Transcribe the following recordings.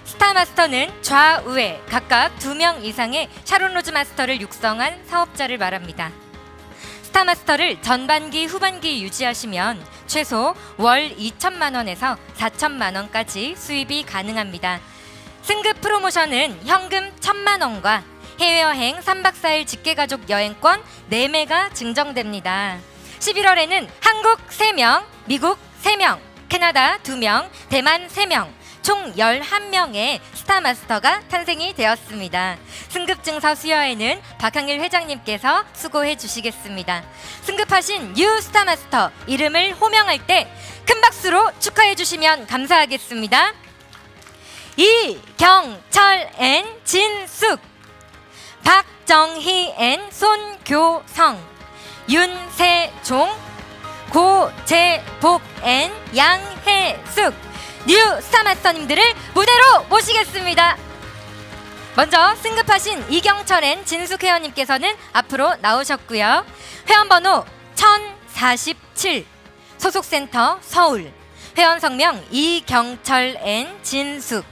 스타마스터는 좌우에 각각 2명 이상의 샤론 로즈 마스터를 육성한 사업자를 말합니다. 스타마스터를 전반기, 후반기 유지하시면 최소 월 2천만 원에서 4천만 원까지 수입이 가능합니다. 승급 프로모션은 현금 1천만 원과 해외여행 3박 4일 직계가족 여행권 4매가 증정됩니다. 11월에는 한국 3명, 미국 3명, 캐나다 2명, 대만 3명, 총 11명의 스타마스터가 탄생이 되었습니다. 승급증서 수여에는 박항일 회장님께서 수고해 주시겠습니다. 승급하신 뉴 스타마스터 이름을 호명할 때 큰 박수로 축하해 주시면 감사하겠습니다. 이경철 앤 진숙, 박정희 앤 손교성, 윤세종, 고재복 앤 양혜숙 뉴 스타마스터님들을 무대로 모시겠습니다. 먼저 승급하신 이경철 앤 진숙 회원님께서는 앞으로 나오셨고요. 회원번호 1047, 소속센터 서울, 회원 성명 이경철 앤 진숙.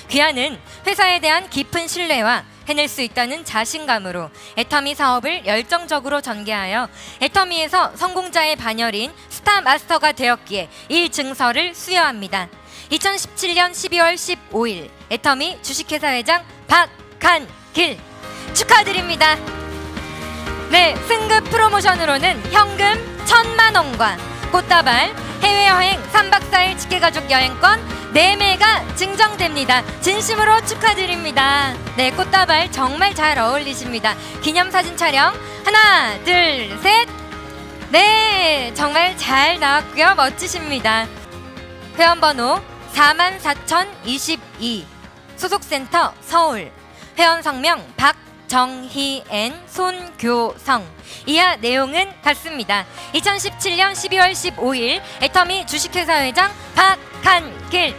귀하는 회사에 대한 깊은 신뢰와 해낼 수 있다는 자신감으로 애터미 사업을 열정적으로 전개하여 애터미에서 성공자의 반열인 스타마스터가 되었기에 이 증서를 수여합니다. 2017년 12월 15일 애터미 주식회사 회장 박한길 축하드립니다. 네, 승급 프로모션으로는 현금 1천만 원과 꽃다발, 해외여행 3박 4일 직계가족 여행권 4매가 증정됩니다. 진심으로 축하드립니다. 네, 꽃다발 정말 잘 어울리십니다. 기념사진 촬영 하나, 둘, 셋. 네, 정말 잘 나왔고요. 멋지십니다. 회원번호 44,022, 소속센터 서울, 회원 성명 박정희 앤 손교성. 이하 내용은 같습니다. 2017년 12월 15일 애터미 주식회사 회장 박한길.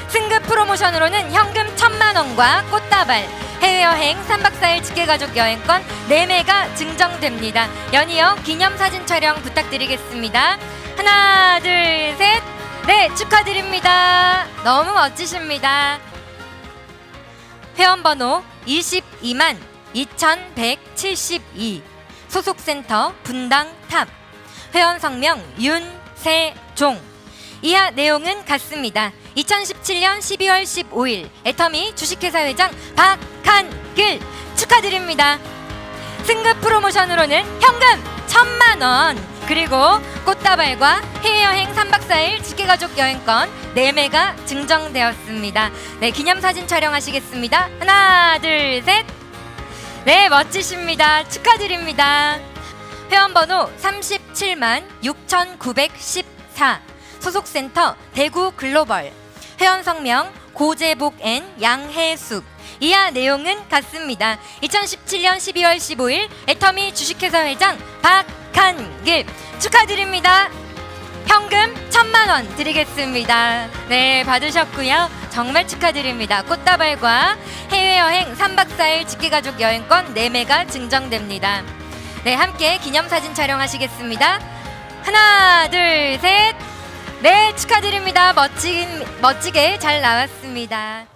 승급 프로모션으로는 현금 1천만 원과 꽃다발, 해외여행 3박 4일 직계가족 여행권 4매가 증정됩니다. 연이어 기념사진 촬영 부탁드리겠습니다. 하나, 둘, 셋. 네, 축하드립니다. 너무 멋지십니다. 회원번호 22만 2172, 소속센터 분당탑, 회원 성명 윤세종. 이하 내용은 같습니다. 2017년 12월 15일 애터미 주식회사 회장 박한길 축하드립니다. 승급 프로모션으로는 현금 1천만 원 그리고 꽃다발과 해외여행 3박 4일 직계가족 여행권 4매가 증정되었습니다. 네, 기념사진 촬영하시겠습니다. 하나, 둘, 셋. 네, 멋지십니다. 축하드립니다. 회원번호 37만 6914, 소속센터 대구 글로벌, 회원 성명 고재복 앤 양혜숙. 이하 내용은 같습니다. 2017년 12월 15일 애터미 주식회사 회장 박한길 축하드립니다. 현금 1천만 원 드리겠습니다. 네, 받으셨고요. 정말 축하드립니다. 꽃다발과 해외여행 3박 4일 직계가족 여행권 4매가 증정됩니다. 네, 함께 기념사진 촬영하시겠습니다. 하나, 둘, 셋. 네, 축하드립니다. 멋지게 잘 나왔습니다.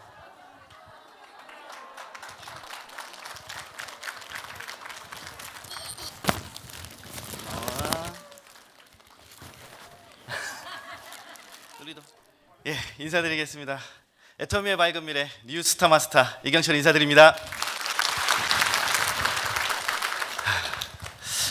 예, 인사드리겠습니다. 애터미의 밝은 미래 뉴 스타마스터 이경철 인사드립니다.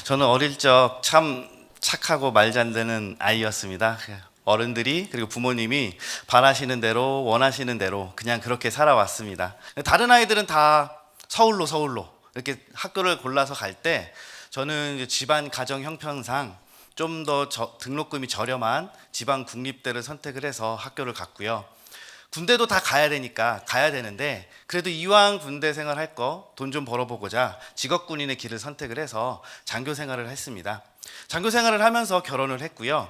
저는 어릴 적 참 착하고 말 잘 되는 아이였습니다. 어른들이 그리고 부모님이 바라시는 대로 원하시는 대로 그냥 그렇게 살아왔습니다. 다른 아이들은 다 서울로 이렇게 학교를 골라서 갈 때 저는 집안 가정 형편상 좀 더 등록금이 저렴한 지방 국립대를 선택을 해서 학교를 갔고요. 군대도 다 가야 되는데 그래도 이왕 군대 생활할 거 돈 좀 벌어보고자 직업군인의 길을 선택을 해서 장교 생활을 했습니다. 장교 생활을 하면서 결혼을 했고요.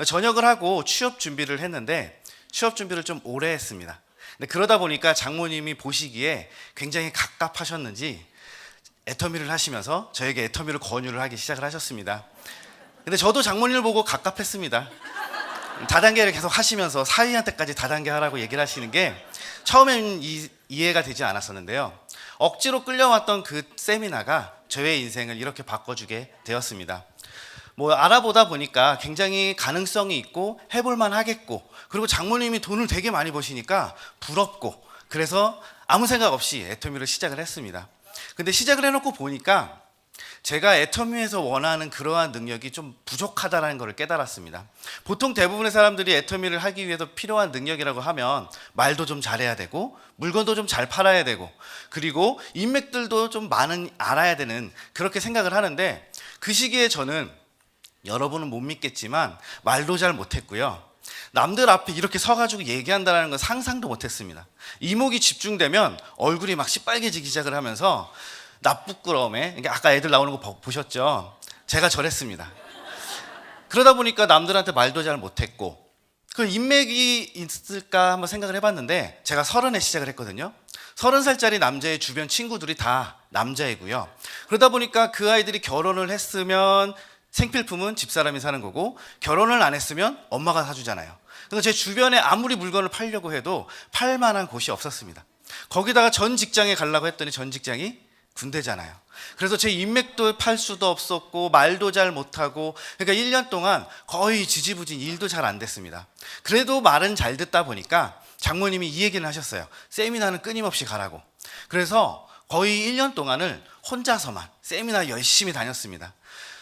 전역을 하고 취업 준비를 했는데 취업 준비를 좀 오래 했습니다. 근데 그러다 보니까 장모님이 보시기에 굉장히 갑갑하셨는지 애터미를 하시면서 저에게 애터미를 권유를 하기 시작을 하셨습니다. 근데 저도 장모님을 보고 갑갑했습니다. 다단계를 계속 하시면서 사위한테까지 다단계 하라고 얘기를 하시는 게 처음엔 이해가 되지 않았었는데요. 억지로 끌려왔던 그 세미나가 저의 인생을 이렇게 바꿔주게 되었습니다. 뭐 알아보다 보니까 굉장히 가능성이 있고 해볼만 하겠고, 그리고 장모님이 돈을 되게 많이 버시니까 부럽고, 그래서 아무 생각 없이 애터미를 시작을 했습니다. 근데 시작을 해놓고 보니까 제가 애터미에서 원하는 그러한 능력이 좀 부족하다는 것을 깨달았습니다. 보통 대부분의 사람들이 애터미를 하기 위해서 필요한 능력이라고 하면 말도 좀 잘해야 되고, 물건도 좀 잘 팔아야 되고, 그리고 인맥들도 좀 많은 알아야 되는, 그렇게 생각을 하는데, 그 시기에 저는, 여러분은 못 믿겠지만 말도 잘 못했고요, 남들 앞에 이렇게 서가지고 얘기한다는 건 상상도 못했습니다. 이목이 집중되면 얼굴이 막 시빨개지기 시작을 하면서 납부끄러움에, 아까 애들 나오는 거 보셨죠? 제가 저랬습니다. 그러다 보니까 남들한테 말도 잘 못했고, 그 인맥이 있을까 한번 생각을 해봤는데, 제가 30에 시작을 했거든요. 30살짜리 남자의 주변 친구들이 다 남자이고요. 그러다 보니까 그 아이들이 결혼을 했으면 생필품은 집사람이 사는 거고, 결혼을 안 했으면 엄마가 사주잖아요. 그래서 제 주변에 아무리 물건을 팔려고 해도 팔 만한 곳이 없었습니다. 거기다가 전 직장에 가려고 했더니 전 직장이 군대잖아요. 그래서 제 인맥도 팔 수도 없었고, 말도 잘 못하고, 그러니까 1년 동안 거의 지지부진, 일도 잘 안 됐습니다. 그래도 말은 잘 듣다 보니까 장모님이 이 얘기를 하셨어요. 세미나는 끊임없이 가라고. 그래서 거의 1년 동안을 혼자서만 세미나 열심히 다녔습니다.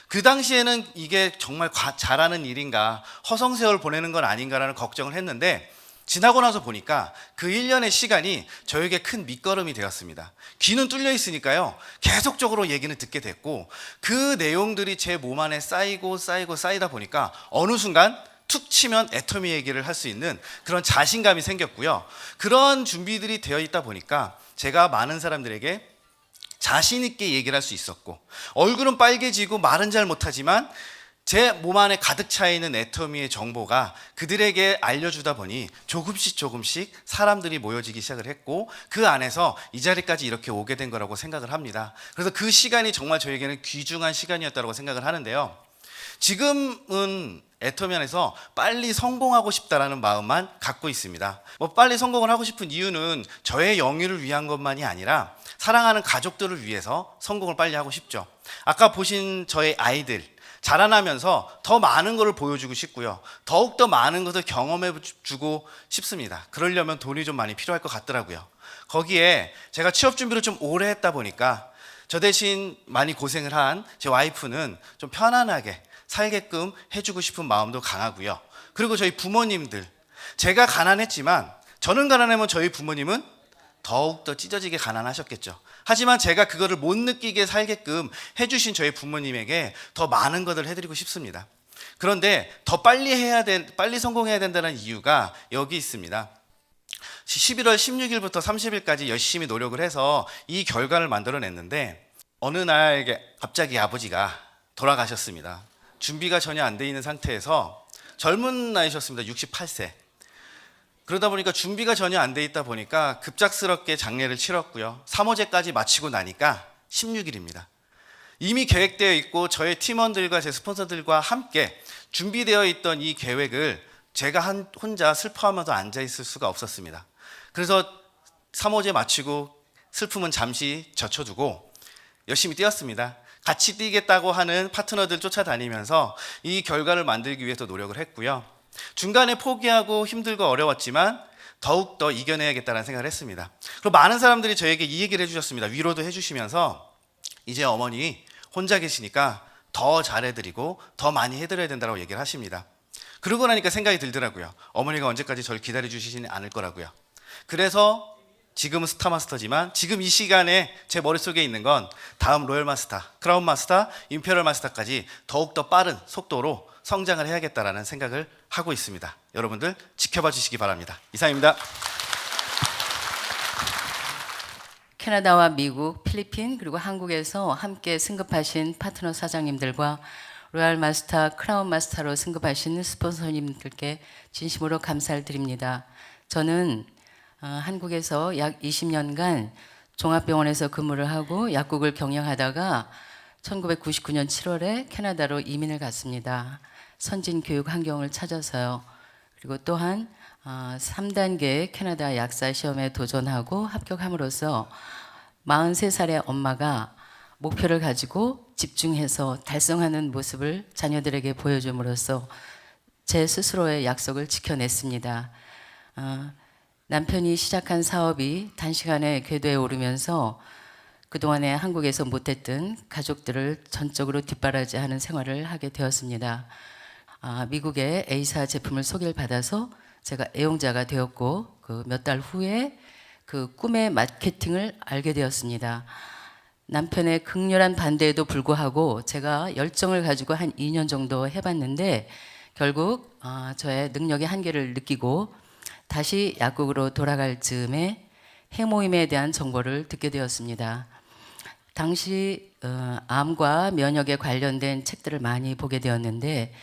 그 당시에는 이게 정말 잘하는 일인가, 허송세월 보내는 건 아닌가라는 걱정을 했는데, 지나고 나서 보니까 그 1년의 시간이 저에게 큰 밑거름이 되었습니다. 귀는 뚫려 있으니까요, 계속적으로 얘기는 듣게 됐고, 그 내용들이 제 몸 안에 쌓이다 보니까 어느 순간 툭 치면 애터미 얘기를 할 수 있는 그런 자신감이 생겼고요. 그런 준비들이 되어 있다 보니까 제가 많은 사람들에게 자신 있게 얘기를 할 수 있었고, 얼굴은 빨개지고 말은 잘 못하지만 제 몸 안에 가득 차 있는 애터미의 정보가 그들에게 알려주다 보니 조금씩 사람들이 모여지기 시작을 했고, 그 안에서 이 자리까지 이렇게 오게 된 거라고 생각을 합니다. 그래서 그 시간이 정말 저에게는 귀중한 시간이었다고 생각을 하는데요. 지금은 애터미 안에서 빨리 성공하고 싶다라는 마음만 갖고 있습니다. 뭐 빨리 성공을 하고 싶은 이유는 저의 영유를 위한 것만이 아니라 사랑하는 가족들을 위해서 성공을 빨리 하고 싶죠. 아까 보신 저의 아이들, 자라나면서 더 많은 것을 보여주고 싶고요, 더욱더 많은 것을 경험해주고 싶습니다. 그러려면 돈이 좀 많이 필요할 것 같더라고요. 거기에 제가 취업 준비를 좀 오래 했다 보니까 저 대신 많이 고생을 한 제 와이프는 좀 편안하게 살게끔 해주고 싶은 마음도 강하고요. 그리고 저희 부모님들, 제가 가난했지만, 저는 가난하면 저희 부모님은 더욱더 찢어지게 가난하셨겠죠. 하지만 제가 그거를 못 느끼게 살게끔 해주신 저희 부모님에게 더 많은 것을 해드리고 싶습니다. 그런데 더 빨리 성공해야 된다는 이유가 여기 있습니다. 11월 16일부터 30일까지 열심히 노력을 해서 이 결과를 만들어냈는데, 어느 날 갑자기 아버지가 돌아가셨습니다. 준비가 전혀 안 돼 있는 상태에서, 젊은 나이셨습니다. 68세. 그러다 보니까 준비가 전혀 안 돼 있다 보니까 급작스럽게 장례를 치렀고요. 3호제까지 마치고 나니까 16일입니다. 이미 계획되어 있고 저의 팀원들과 제 스폰서들과 함께 준비되어 있던 이 계획을 제가 혼자 슬퍼하면서 앉아있을 수가 없었습니다. 그래서 3호제 마치고 슬픔은 잠시 젖혀두고 열심히 뛰었습니다. 같이 뛰겠다고 하는 파트너들 쫓아다니면서 이 결과를 만들기 위해서 노력을 했고요. 중간에 포기하고 힘들고 어려웠지만 더욱더 이겨내야겠다는 생각을 했습니다. 그리고 많은 사람들이 저에게 이 얘기를 해주셨습니다. 위로도 해주시면서, 이제 어머니 혼자 계시니까 더 잘해드리고 더 많이 해드려야 된다고 얘기를 하십니다. 그러고 나니까 생각이 들더라고요. 어머니가 언제까지 저를 기다려주시지는 않을 거라고요. 그래서 지금은 스타마스터지만 지금 이 시간에 제 머릿속에 있는 건 다음 로열 마스터, 크라운 마스터, 임페리얼 마스터까지 더욱더 빠른 속도로 성장을 해야겠다라는 생각을 하고 있습니다. 여러분들 지켜봐 주시기 바랍니다. 이상입니다. 캐나다와 미국, 필리핀 그리고 한국에서 함께 승급하신 파트너 사장님들과 로얄 마스터, 크라운 마스터로 승급하신 스폰서님들께 진심으로 감사를 드립니다. 저는 한국에서 약 20년간 종합병원에서 근무를 하고 약국을 경영하다가 1999년 7월에 캐나다로 이민을 갔습니다. 선진 교육 환경을 찾아서요. 그리고 또한 3단계 캐나다 약사 시험에 도전하고 합격함으로써 43살의 엄마가 목표를 가지고 집중해서 달성하는 모습을 자녀들에게 보여줌으로써 제 스스로의 약속을 지켜냈습니다. 남편이 시작한 사업이 단시간에 궤도에 오르면서 그동안에 한국에서 못했던 가족들을 전적으로 뒷바라지하는 생활을 하게 되었습니다. 미국의 A사 제품을 소개를 받아서 제가 애용자가 되었고 그 몇 달 후에 그 꿈의 마케팅을 알게 되었습니다. 남편의 극렬한 반대에도 불구하고 제가 열정을 가지고 한 2년 정도 해봤는데 결국 저의 능력의 한계를 느끼고 다시 약국으로 돌아갈 즈음에 해모임에 대한 정보를 듣게 되었습니다. 당시 암과 면역에 관련된 책들을 많이 보게 되었는데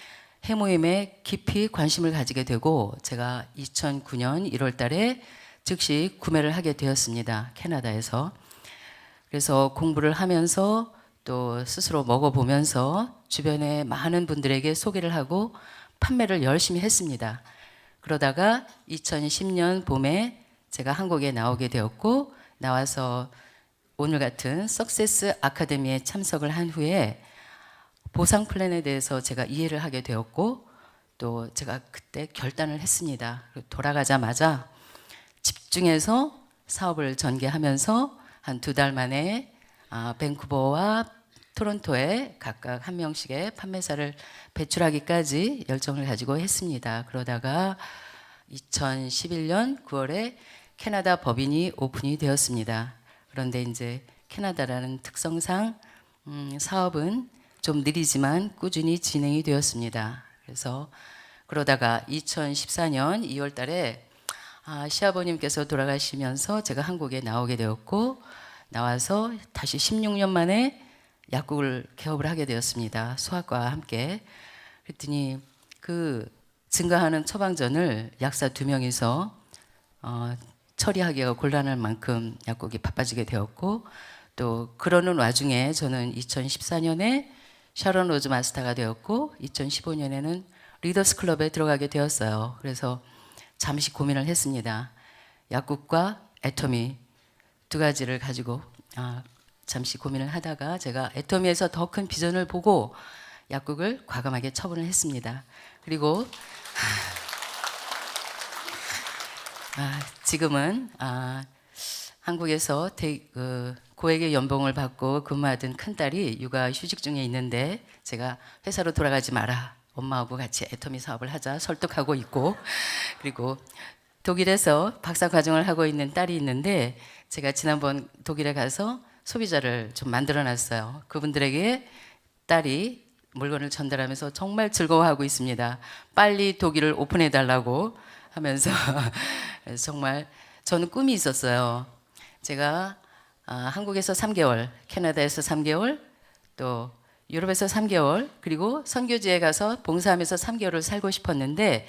해모임에 깊이 관심을 가지게 되고 제가 2009년 1월 달에 즉시 구매를 하게 되었습니다. 캐나다에서. 그래서 공부를 하면서 또 스스로 먹어보면서 주변에 많은 분들에게 소개를 하고 판매를 열심히 했습니다. 그러다가 2010년 봄에 제가 한국에 나오게 되었고 나와서 오늘 같은 석세스 아카데미에 참석을 한 후에 보상 플랜에 대해서 제가 이해를 하게 되었고 또 제가 그때 결단을 했습니다. 돌아가자마자 집중해서 사업을 전개하면서 한 2달 만에 밴쿠버와 토론토에 각각 한 명씩의 판매사를 배출하기까지 열정을 가지고 했습니다. 그러다가 2011년 9월에 캐나다 법인이 오픈이 되었습니다. 그런데 이제 캐나다라는 특성상 사업은 좀 느리지만 꾸준히 진행이 되었습니다. 그래서 그러다가 2014년 2월 달에 시아버님께서 돌아가시면서 제가 한국에 나오게 되었고 나와서 다시 16년 만에 약국을 개업을 하게 되었습니다. 수학과 함께. 그랬더니 그 증가하는 처방전을 약사 2명이서 처리하기가 곤란할 만큼 약국이 바빠지게 되었고 또 그러는 와중에 저는 2014년에 샤론 로즈 마스터가 되었고 2015년에는 리더스 클럽에 들어가게 되었어요. 그래서 잠시 고민을 했습니다. 약국과 애터미 2가지를 가지고 잠시 고민을 하다가 제가 애터미에서 더 큰 비전을 보고 약국을 과감하게 처분을 했습니다. 그리고 지금은 한국에서 고액의 연봉을 받고 근무하던 큰딸이 육아 휴직 중에 있는데 제가 회사로 돌아가지 마라. 엄마하고 같이 애터미 사업을 하자 설득하고 있고 그리고 독일에서 박사 과정을 하고 있는 딸이 있는데 제가 지난번 독일에 가서 소비자를 좀 만들어 놨어요. 그분들에게 딸이 물건을 전달하면서 정말 즐거워하고 있습니다. 빨리 독일을 오픈해 달라고 하면서 정말 저는 꿈이 있었어요. 제가 한국에서 3개월, 캐나다에서 3개월, 또 유럽에서 3개월, 그리고 선교지에 가서 봉사하면서 3개월을 살고 싶었는데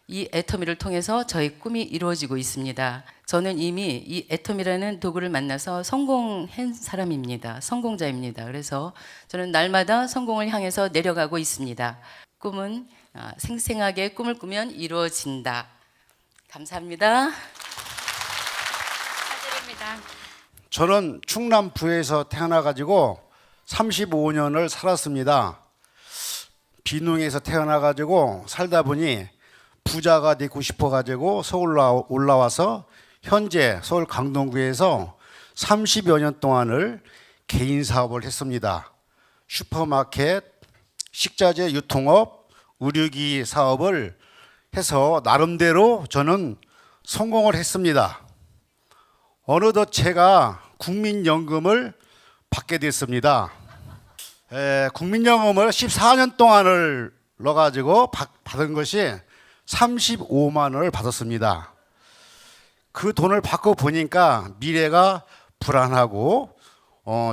이 애터미를 통해서 저의 꿈이 이루어지고 있습니다. 저는 이미 이 애터미라는 도구를 만나서 성공한 사람입니다. 성공자입니다. 그래서 저는 날마다 성공을 향해서 내려가고 있습니다. 꿈은 생생하게 꿈을 꾸면 이루어진다. 감사합니다. 축하드립니다. 저는 충남부에서 태어나가지고 35년을 살았습니다. 빈농에서 태어나가지고 살다 보니 부자가 되고 싶어가지고 서울 올라와서 현재 서울 강동구에서 30여 년 동안을 개인 사업을 했습니다. 슈퍼마켓, 식자재 유통업, 의료기 사업을 해서 나름대로 저는 성공을 했습니다. 어느덧 제가 국민연금을 받게 됐습니다. 국민연금을 14년 동안을 넣어가지고 받은 것이 35만 원을 받았습니다. 그 돈을 받고 보니까 미래가 불안하고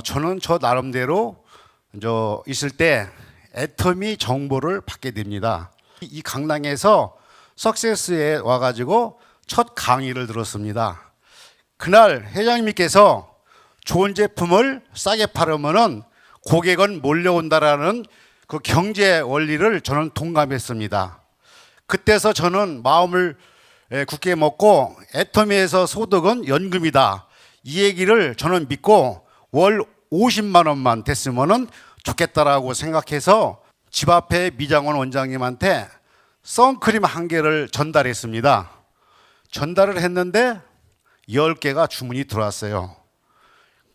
저는 저 나름대로 있을 때 애터미 정보를 받게 됩니다. 이 강당에서 석세스에 와가지고 첫 강의를 들었습니다. 그날 회장님께서 좋은 제품을 싸게 팔으면은 고객은 몰려온다라는 그 경제 원리를 저는 동감했습니다. 그때서 저는 마음을 굳게 먹고 애터미에서 소득은 연금이다. 이 얘기를 저는 믿고 월 50만 원만 됐으면 좋겠다라고 생각해서 집 앞에 미장원 원장님한테 선크림 1개를 전달했습니다. 전달을 했는데 10개가 주문이 들어왔어요.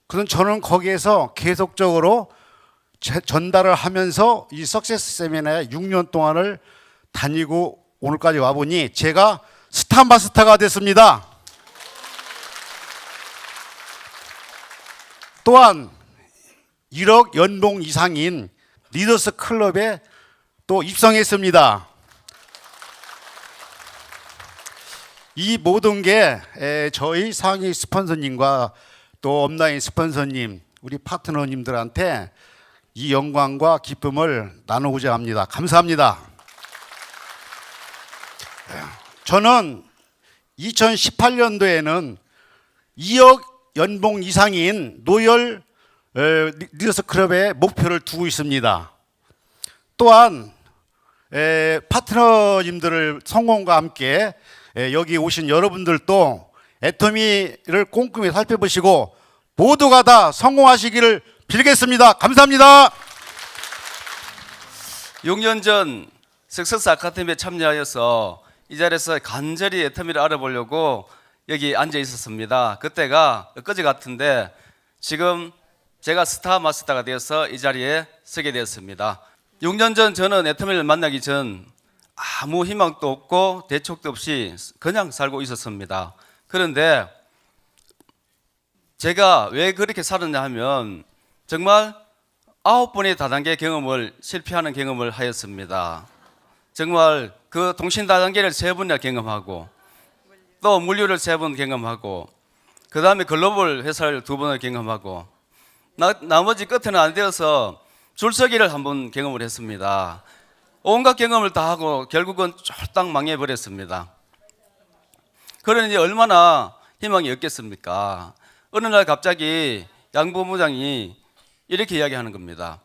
그럼 저는 거기에서 계속적으로 전달을 하면서 이 석세스 세미나에 6년 동안을 다니고 오늘까지 와보니 제가 스타마스터가 됐습니다. 또한 1억 연봉 이상인 리더스 클럽에 또 입성했습니다. 이 모든 게 저희 상위 스폰서님과 또 업라인 스폰서님, 우리 파트너님들한테 이 영광과 기쁨을 나누고자 합니다. 감사합니다. 저는 2018년도에는 2억 연봉 이상인 노열 리더스 클럽에 목표를 두고 있습니다. 또한 파트너님들을 성공과 함께 여기 오신 여러분들도 애터미를 꼼꼼히 살펴보시고 모두가 다 성공하시기를 빌겠습니다. 감사합니다. 6년 전 석세스 아카데미에 참여하여서 이 자리에서 간절히 애터미를 알아보려고 여기 앉아 있었습니다. 그때가 엊그제 같은데 지금 제가 스타 마스터가 되어서 이 자리에 서게 되었습니다. 6년 전 저는 애터미를 만나기 전 아무 희망도 없고 대책도 없이 그냥 살고 있었습니다. 그런데 제가 왜 그렇게 살았냐 하면 정말 9번의 다단계 경험을 실패하는 경험을 하였습니다. 정말 그 동신 다단계를 3번이나 경험하고 또 물류를 3번 경험하고 그 다음에 글로벌 회사를 2번을 경험하고 나머지 끝에는 안 되어서 줄서기를 1번 경험을 했습니다. 온갖 경험을 다 하고 결국은 쫄딱 망해버렸습니다. 그러니 얼마나 희망이 없겠습니까? 어느 날 갑자기 양 본부장이 이렇게 이야기하는 겁니다.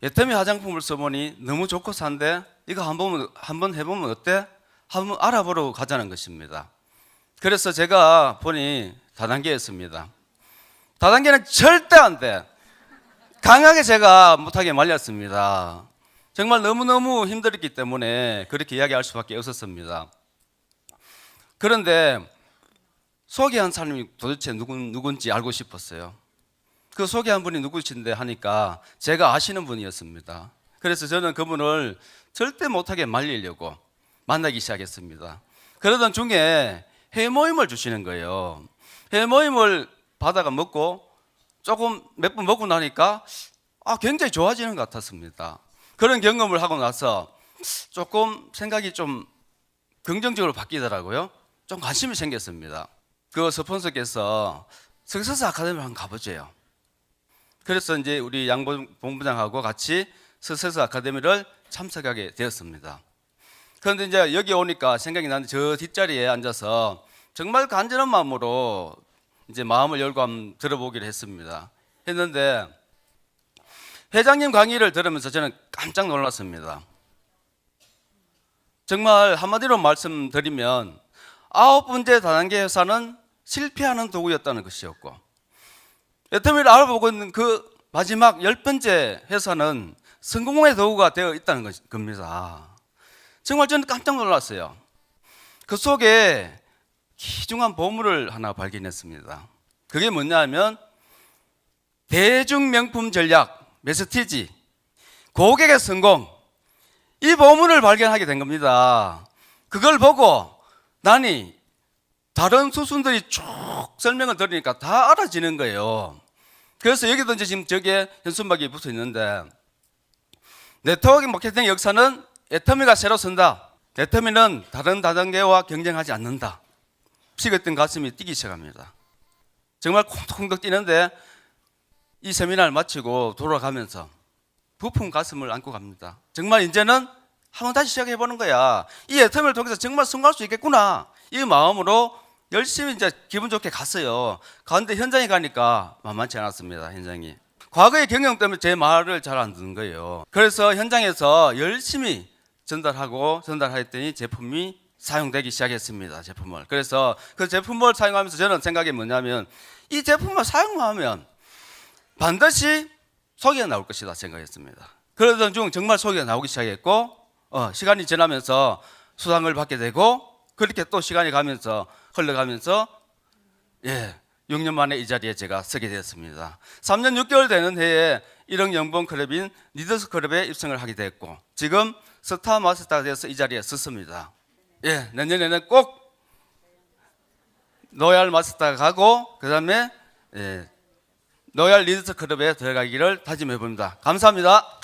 애터미 화장품을 써보니 너무 좋고 산데 이거 한번 해보면 어때? 한번 알아보러 가자는 것입니다. 그래서 제가 보니 다단계였습니다. 다단계는 절대 안 돼. 강하게 제가 못하게 말렸습니다. 정말 너무너무 힘들었기 때문에 그렇게 이야기할 수밖에 없었습니다. 그런데 소개한 사람이 도대체 누군지 알고 싶었어요. 그 소개한 분이 누구신데 하니까 제가 아시는 분이었습니다. 그래서 저는 그분을 절대 못하게 말리려고 만나기 시작했습니다. 그러던 중에 회모임을 주시는 거예요. 회모임을 받아가 먹고 조금 몇 번 먹고 나니까 굉장히 좋아지는 것 같았습니다. 그런 경험을 하고 나서 조금 생각이 좀 긍정적으로 바뀌더라고요. 좀 관심이 생겼습니다. 그 스폰서께서 석세스 아카데미를 한번 가보죠. 그래서 이제 우리 양 본부장하고 같이 석세스 아카데미를 참석하게 되었습니다. 그런데 이제 여기 오니까 생각이 나는데 저 뒷자리에 앉아서 정말 간절한 마음으로 이제 마음을 열고 한번 들어보기로 했는데 회장님 강의를 들으면서 저는 깜짝 놀랐습니다. 정말 한마디로 말씀드리면 9번째 다단계 회사는 실패하는 도구였다는 것이었고 애터미를 알아보고 있는 그 마지막 10번째 회사는 성공의 도구가 되어 있다는 겁니다. 정말 저는 깜짝 놀랐어요. 그 속에 귀중한 보물을 하나 발견했습니다. 그게 뭐냐 하면 대중명품 전략, 메스티지, 고객의 성공, 이 보물을 발견하게 된 겁니다. 그걸 보고 나니 다른 수순들이 쭉 설명을 들으니까 다 알아지는 거예요. 그래서 여기도 이제 지금 저게 현수막이 붙어 있는데 네트워킹 마케팅 역사는 애터미가 새로 쓴다. 애터미는 다른 다단계와 경쟁하지 않는다. 식었던 가슴이 뛰기 시작합니다. 정말 콩닥콩닥 뛰는데 이 세미나를 마치고 돌아가면서 부푼 가슴을 안고 갑니다. 정말 이제는 한번 다시 시작해보는 거야. 이 애터미를 통해서 정말 성공할 수 있겠구나. 이 마음으로 열심히 이제 기분 좋게 갔어요. 가는데 현장에 가니까 만만치 않았습니다. 현장이. 과거의 경험 때문에 제 말을 잘 안 듣는 거예요. 그래서 현장에서 열심히 전달했더니 제품이 사용되기 시작했습니다. 제품을. 그래서 그 제품을 사용하면서 저는 생각이 뭐냐면 이 제품을 사용하면 반드시 소개가 나올 것이다 생각했습니다. 그러던 중 정말 소개가 나오기 시작했고 시간이 지나면서 수상을 받게 되고 그렇게 또 시간이 가면서 흘러가면서 6년 만에 이 자리에 제가 서게 되었습니다. 3년 6개월 되는 해에 1억 연봉 클럽인 리더스 클럽에 입성을 하게 됐고 지금 스타 마스터가 되어서 이 자리에 섰습니다. 내년에는 꼭 로얄 마스터가 가고 그 다음에 로얄 리더스 클럽에 들어가기를 다짐해 봅니다. 감사합니다.